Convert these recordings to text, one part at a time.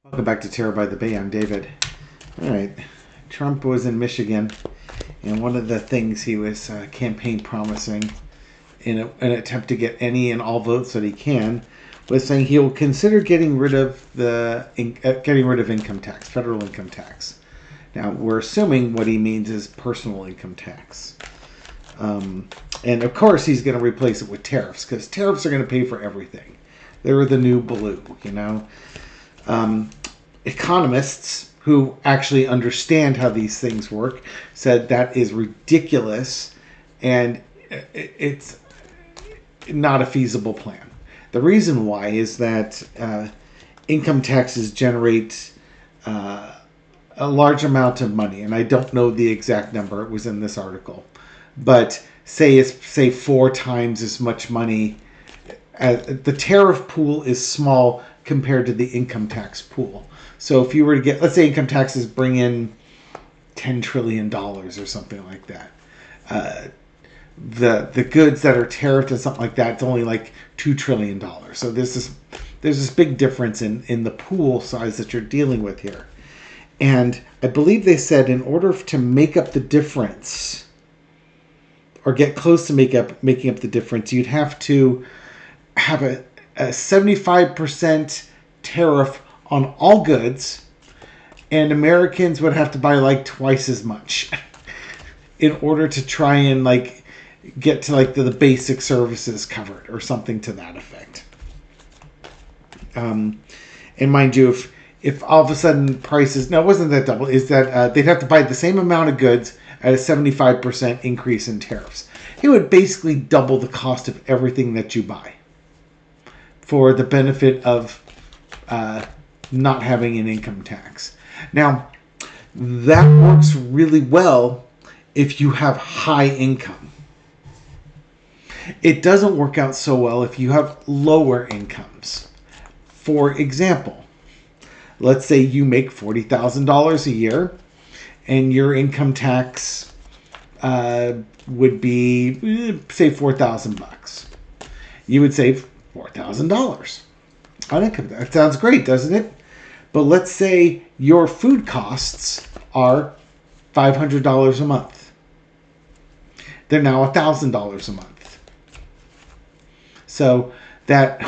Welcome back to Terror by the Bay. I'm David. All right. Trump was in Michigan, and one of the things he was campaign promising in an attempt to get any and all votes that he can was saying he will consider getting rid of income tax, federal income tax. Now, we're assuming what he means is personal income tax. And of course, he's going to replace it with tariffs, because tariffs are going to pay for everything. They're the new blue, you know. Economists who actually understand how these things work said that is ridiculous and it's not a feasible plan. The reason why is that income taxes generate a large amount of money, and I don't know the exact number. It was in this article, but say 4 times as much money. The tariff pool is small compared to the income tax pool. So if you were to get, let's say income taxes bring in $10 trillion or something like that. The goods that are tariffed and something like that, it's only like $2 trillion. So there's this big difference in the pool size that you're dealing with here. And I believe they said in order to make up the difference, or get close to making up the difference, you'd have to have a 75% tariff on all goods, and Americans would have to buy like twice as much in order to try and like get to like the basic services covered or something to that effect. And mind you, if all of a sudden prices, no, it wasn't that double, is that they'd have to buy the same amount of goods at a 75% increase in tariffs. It would basically double the cost of everything that you buy for the benefit of not having an income tax. Now, that works really well if you have high income. It doesn't work out so well if you have lower incomes. For example, let's say you make $40,000 a year and your income tax would be, say, $4,000. You would save $4,000 on income. That sounds great, doesn't it? But let's say your food costs are $500 a month. They're now $1,000 a month. So that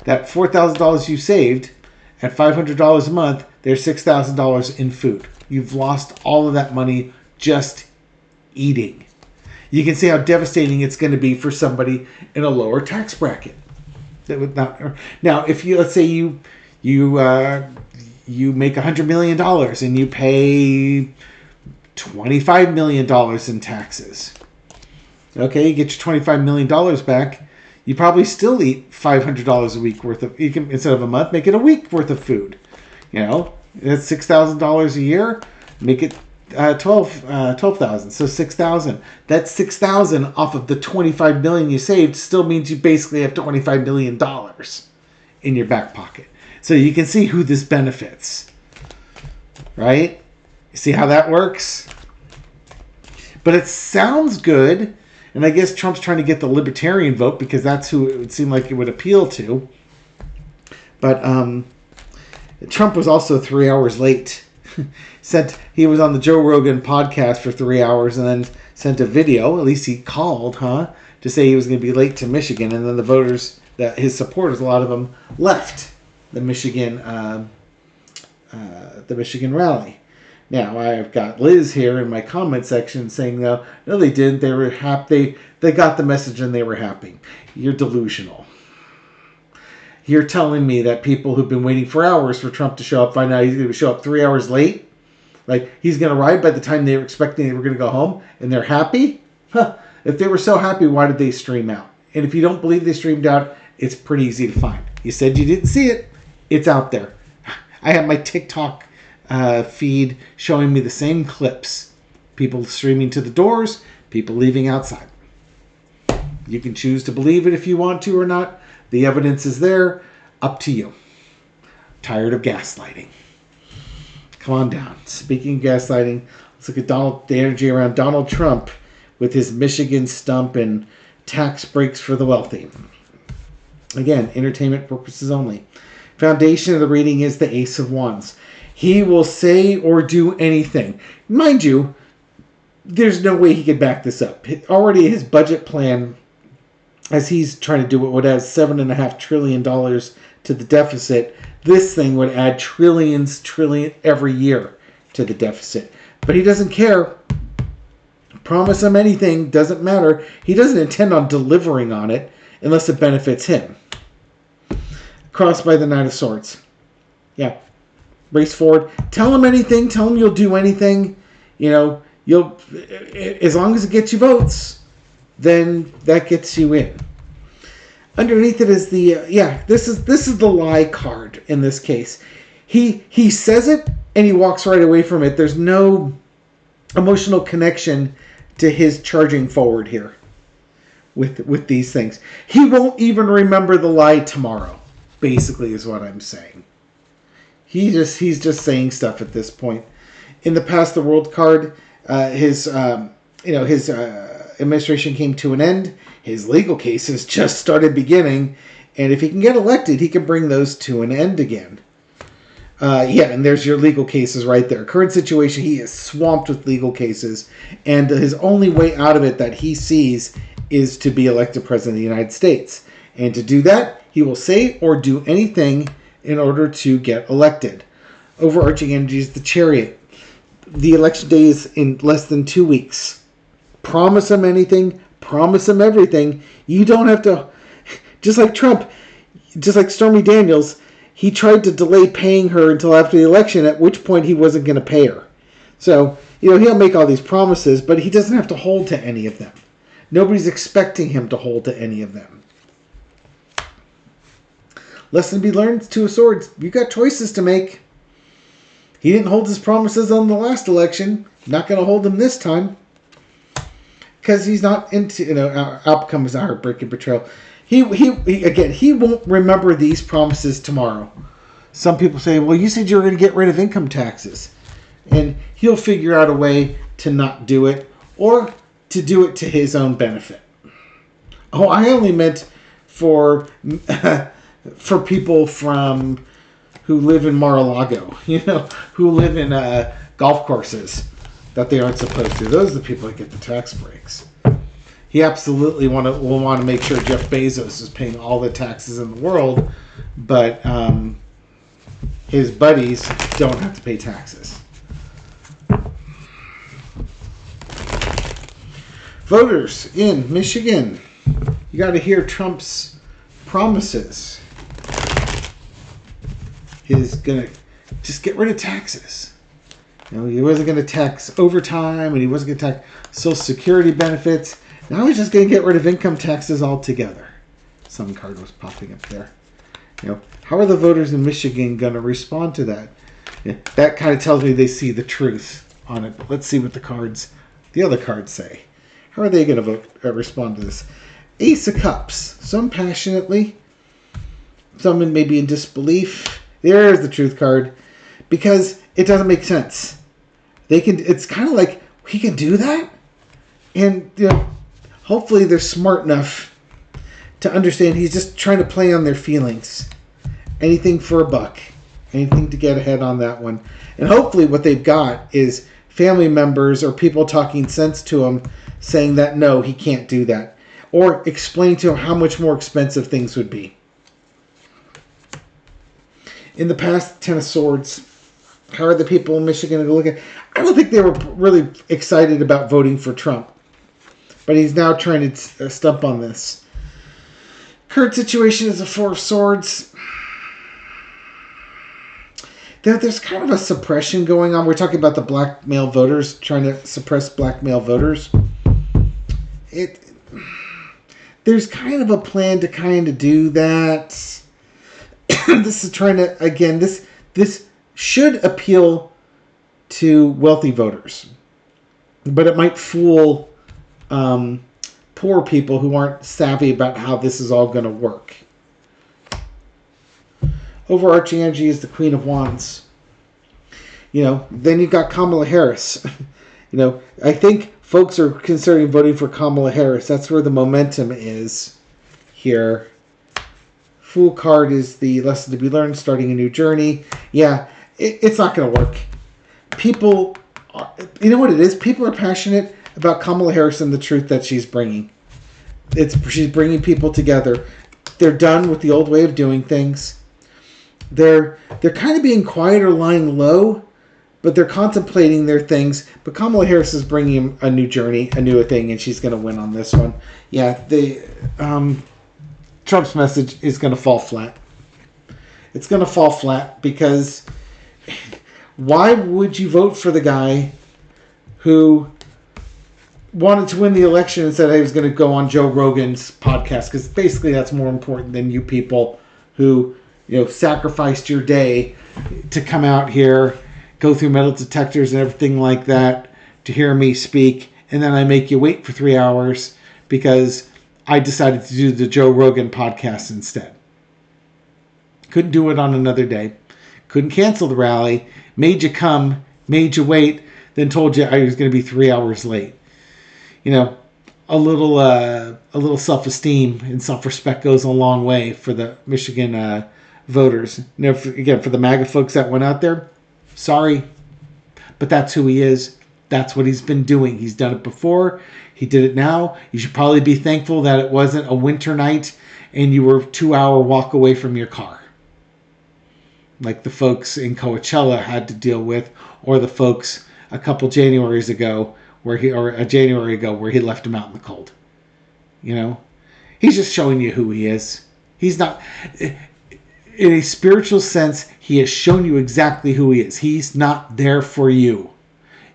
$4,000 you saved at $500 a month, there's $6,000 in food. You've lost all of that money just eating. You can see how devastating it's going to be for somebody in a lower tax bracket. That would not. Now, if you, let's say you make $100 million and you pay $25 million in taxes. Okay, you get your $25 million back. You probably still eat $500 a week worth of. You can, instead of a month, make it a week worth of food. You know, that's $6,000 a year. Make it 12,000. So 6,000. That's 6,000 off of the 25 million you saved. Still means you basically have $25 million in your back pocket. So you can see who this benefits, right? You see how that works? But it sounds good, and I guess Trump's trying to get the libertarian vote because that's who it would seem like it would appeal to. But Trump was also 3 hours late. Said he was on the Joe Rogan podcast for 3 hours and then sent a video, at least he called, to say he was going to be late to Michigan. And then the voters, his supporters, a lot of them left the Michigan rally. Now, I've got Liz here in my comment section saying, no, they didn't. They were happy. They got the message and they were happy. You're delusional. You're telling me that people who've been waiting for hours for Trump to show up find out he's going to show up 3 hours late? Like, he's going to arrive by the time they were expecting they were going to go home, and they're happy? Huh. If they were so happy, why did they stream out? And if you don't believe they streamed out, it's pretty easy to find. You said you didn't see it. It's out there. I have my TikTok feed showing me the same clips. People streaming to the doors, people leaving outside. You can choose to believe it if you want to or not. The evidence is there. Up to you. Tired of gaslighting. Come on down. Speaking of gaslighting, let's look at the energy around Donald Trump with his Michigan stump and tax breaks for the wealthy. Again, entertainment purposes only. Foundation of the reading is the Ace of Wands. He will say or do anything. Mind you, there's no way he could back this up. Already his budget plan, as he's trying to do it, would add $7.5 trillion to the deficit. This thing would add trillion every year to the deficit. But he doesn't care. Promise him anything, doesn't matter. He doesn't intend on delivering on it unless it benefits him. Crossed by the Knight of Swords. Yeah. Race forward. Tell him anything. Tell him you'll do anything. You know, you'll, as long as it gets you votes, then that gets you in. Underneath it is the this is the lie card in this case. He says it and he walks right away from it. There's no emotional connection to his charging forward here with these things. He won't even remember the lie tomorrow, basically is what I'm saying. He's just saying stuff at this point. In the Past the World card, his administration came to an end. His legal cases just started beginning, and if he can get elected, he can bring those to an end again. And there's your legal cases right there. Current situation, he is swamped with legal cases, and his only way out of it that he sees is to be elected president of the United States. And to do that, he will say or do anything in order to get elected. Overarching energy is the Chariot. The election day is in less than 2 weeks. Promise him anything, promise him everything. You don't have to, just like Trump, just like Stormy Daniels, he tried to delay paying her until after the election, at which point he wasn't going to pay her. So, he'll make all these promises, but he doesn't have to hold to any of them. Nobody's expecting him to hold to any of them. Lesson to be learned, Two of Swords. You've got choices to make. He didn't hold his promises on the last election. Not going to hold them this time. Because he's not into, outcome is a heartbreaking betrayal. He won't remember these promises tomorrow. Some people say, well, you said you were going to get rid of income taxes. And he'll figure out a way to not do it or to do it to his own benefit. Oh, I only meant for people who live in Mar-a-Lago, who live in golf courses that they aren't supposed to. Those are the people that get the tax breaks. He absolutely will want to make sure Jeff Bezos is paying all the taxes in the world, but his buddies don't have to pay taxes. Voters in Michigan, you got to hear Trump's promises. He's going to just get rid of taxes. He wasn't going to tax overtime, and he wasn't going to tax Social Security benefits. Now he's just going to get rid of income taxes altogether. Some card was popping up there. How are the voters in Michigan going to respond to that? That kind of tells me they see the truth on it. But let's see what the other cards say. How are they going to respond to this? Ace of Cups. Some passionately. Some maybe in disbelief. There's the truth card. Because it doesn't make sense. It's kind of like, he can do that? And, hopefully they're smart enough to understand he's just trying to play on their feelings. Anything for a buck. Anything to get ahead on that one. And hopefully what they've got is family members or people talking sense to him saying that, no, he can't do that. Or explain to him how much more expensive things would be. In the past, Ten of Swords. How are the people in Michigan going to look at it? I don't think they were really excited about voting for Trump. But he's now trying to stump on this. Current situation is a Four of Swords. There's kind of a suppression going on. We're talking about the black male voters, trying to suppress black male voters. There's kind of a plan to kind of do that. This is trying to, again, this should appeal to wealthy voters. But it might fool poor people who aren't savvy about how this is all going to work. Overarching energy is the Queen of Wands. Then you've got Kamala Harris. I think folks are considering voting for Kamala Harris. That's where the momentum is here Fool card is the lesson to be learned, starting a new journey. Yeah, it's not going to work. People, you know what it is? People are passionate about Kamala Harris and the truth that she's bringing. She's bringing people together. They're done with the old way of doing things. They're kind of being quiet or lying low, but they're contemplating their things. But Kamala Harris is bringing a new journey, a new thing, and she's going to win on this one. Yeah, Trump's message is going to fall flat. It's going to fall flat because why would you vote for the guy who wanted to win the election and said he was going to go on Joe Rogan's podcast? Because basically that's more important than you people who, sacrificed your day to come out here, go through metal detectors and everything like that to hear me speak, and then I make you wait for 3 hours because I decided to do the Joe Rogan podcast instead. Couldn't do it on another day. Couldn't cancel the rally. Made you come, made you wait, then told you I was going to be 3 hours late. A little self-esteem and self-respect goes a long way for the Michigan voters. Again, for the MAGA folks that went out there, sorry, but that's who he is. That's what he's been doing. He's done it before. He did it now. You should probably be thankful that it wasn't a winter night and you were a 2-hour walk away from your car, like the folks in Coachella had to deal with, or the folks a January ago where he left him out in the cold. He's just showing you who he is. He's not, in a spiritual sense, he has shown you exactly who he is. He's not there for you.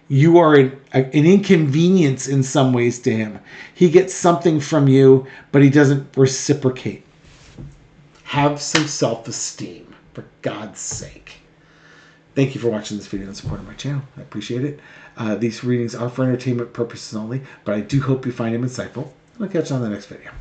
You are an inconvenience in some ways to him. He gets something from you, but he doesn't reciprocate. Have some self-esteem, for God's sake. Thank you for watching this video and supporting my channel. I appreciate it. These readings are for entertainment purposes only, but I do hope you find them insightful. I'll catch you on the next video.